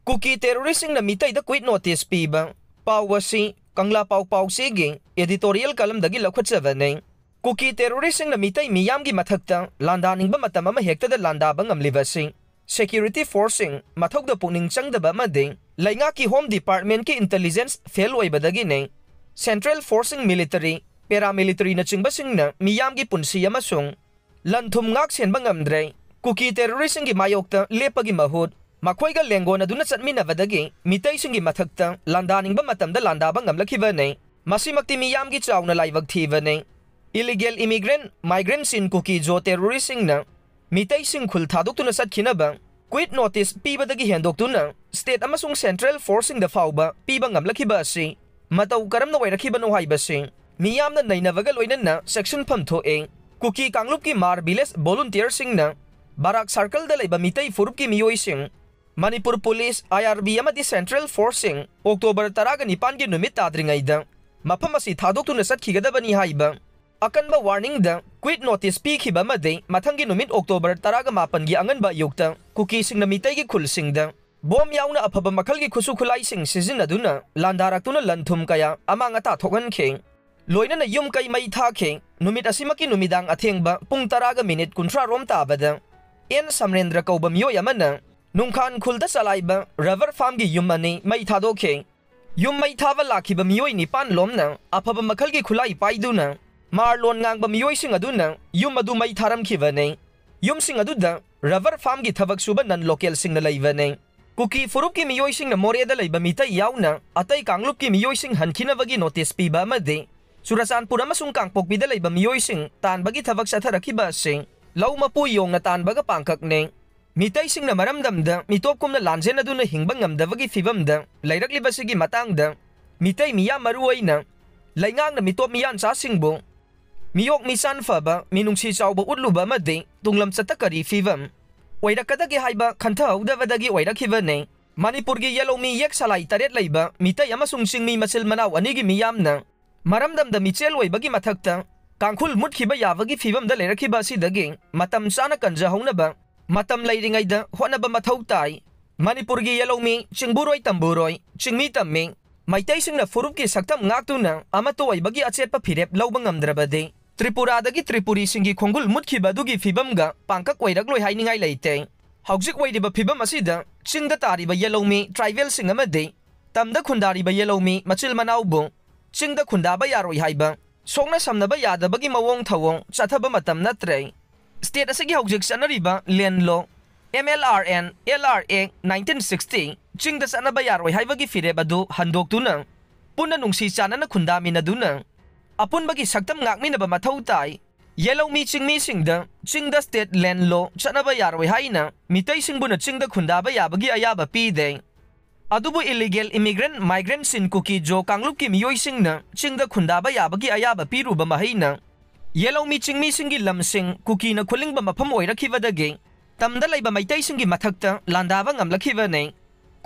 Kuki terroristing na mitay da quit notice piba. Pawasi Kangla Pau sige editorial kalam dagi lakhwatsavanay. Kuki terroristing na mitay miyamgi mathakta landaning ba matama mahekta da landabang amlivasing. Security forcing mathok da puning changdaba mading lainga ki Home Department ki intelligence fail way badagi ne. Central forcing military paramilitary na chingbasing na miyamgi punsi yamasung lanthum ngak sen bangamdre. Kuki terroristing gi mayokta lepagi mahud Makoy ga lenggo na dunat satmi na vadagi mitay singi mathakta landaning ba matamda landabang ngamlakiba ne masimakti miyam gi chaw na laibag thiva ne illegal immigrant migrant sin kuki jo terroristing na mitay sing khul thadok tuna sat khina ba quit notice piba dagi hendok tuna state amasung central forcing the fauba piba ngamlakiba si mataw karam na wairakhiba no haiba si miyam na nainavaga loinan na section phamtho eng kuki kanglup ki marbiles volunteer sing na barak circle da laiba mitay furup ki miyoy sing Manipur Police IRB amadi Central Forcing October 19 gi numit tadringaida mafam asi thadok tuna satkhigedabani haiba akanba warning da quit notice pi khiba made mathangi numit October 18 gi anganba yukta kuki sing na mitai gi khulsing da bom yauna afaba makhal gi khusu khulai sing season aduna landarak tuna lanthum kaya amanga ta thogan kheng loina na yum kai mai tha kheng numit asimaki numidang athengba pung 10 minute kunthra rom ta bada en Samrendra kauba miyo yamana Nungkhan khulda salaiba river farm gi yumani mai thado khe yum mai thava lakhiba miyoi ni pan lomna afaba makhal gi khulai paiduna marlon ngangba miyoi sing aduna yum adu mai tharam khibane yum sing aduda river farm gi thabak suba nan local sing na laibane kuki furup ki miyoi sing na moreda laiba mitai yauna atai kanglup ki miyoi sing hankhina bagi notice piba made Surasanpur amasung kangpok bida laiba miyoi sing tan bagi thabak satharakhiba sing lauma pu yong na tan baga pangkak ne Mitai sing na maramdamda mitop kum na lanjen aduna hingbang ngamdavagi fibamda lairakliba matangda mitai miya maruay na laingang na mitop miyan sa singbo miyok misan faba minungsi chawba utluba made tunglam satakari fibam wairakadagi haiba khantha hawdavadagi wairakiba ne Manipur gi yellow mi yek salai taret laiba mitai amasung singmi masil manaw anigi miyamna maramdamda michel waibagi mathakta kangkhul mutkhiba yavagi fibamda lairakiba sidagi matam sana kanja hawnaba Matam lairingaida honaba mathau tai Manipur gi yellow mi chingburoi tamburoi chingmi tamming maitai singna furup ki saktam ngaktuna amato aibagi achetpa phirep lawba ngamdrabade Tripura dagi Tripuri singi khongul mutkhiba dugi fibamga pangkak wairakloi hainingai leite haujik wairiba fibam asida chingda tariba yellow mi tribal sing amade tamda khundariba yellow mi machil manaubu chingda khundaba yaroi haiba songna samnaba yadabagi mawong thawong chathaba matam natre State asigi haujik sanariba Land Law MLRN LRA 1960 chingda sanaba yaroi haibagi fireb adu handoktuna punna nungsi chanana khundami naduna apun bagi saktam ngakmi na ba mathau tai yellow mi chingmi singda chingda state land law chanaba yaroi haina mitai singbuna chingda khundaba yabagi ayaba pi de adubu illegal immigrant migrant sin kuki jo kanglup ki miyoi singna chingda khundaba yabagi ayaba pi ruba mahaina Yellow mi chingmi singi lamsing kuki na khuling ba mafam oirakhiwadagi tamda laiba maitai singi mathakta landaba ngamlakhiwa ne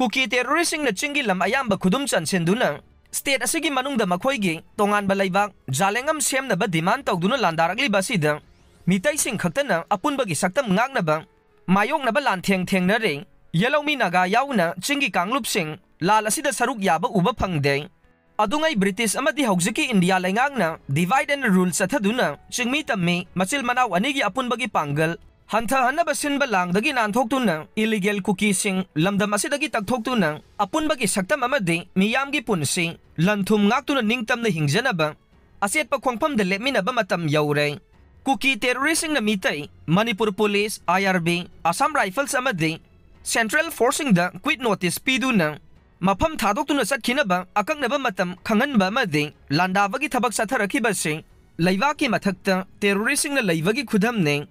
kuki terroristing na chingi lam ayamba khudum chansenduna state asigi manungda makhoigi tongan ba laibak jalengam semna ba demand tawduna landarakli basida mitai sing khaktana apunbagi saktam ngakna ba mayong na ba lantheng thengna re yellow mi naga yauna chingi kanglup sing lal asida saruk yaba uba phangde Adungai British amadi haujiki India laingangna divide and rule sathaduna chingmi tammi machil manaw anigi apunbagi panggal hantha hanaba sinba langdagi nanthoktunna illegal cookie sing lamdam asidagi takthoktunna apunbagi saktam amadi miyamgi punsi lanthum ngaktuna ningtamna hingjanaba asetpa khongpham de lepminaba matam yaure cookie terroristing na mitai Manipur Police IRB Assam Rifles amadi Central Forcing da quit notice piduna Mafam thadok tuna satkinaba akaknaba matam khanganba amadi landabagi thabak satharakhiba sing laibaki mathakta terroristing na laibagi khudam ne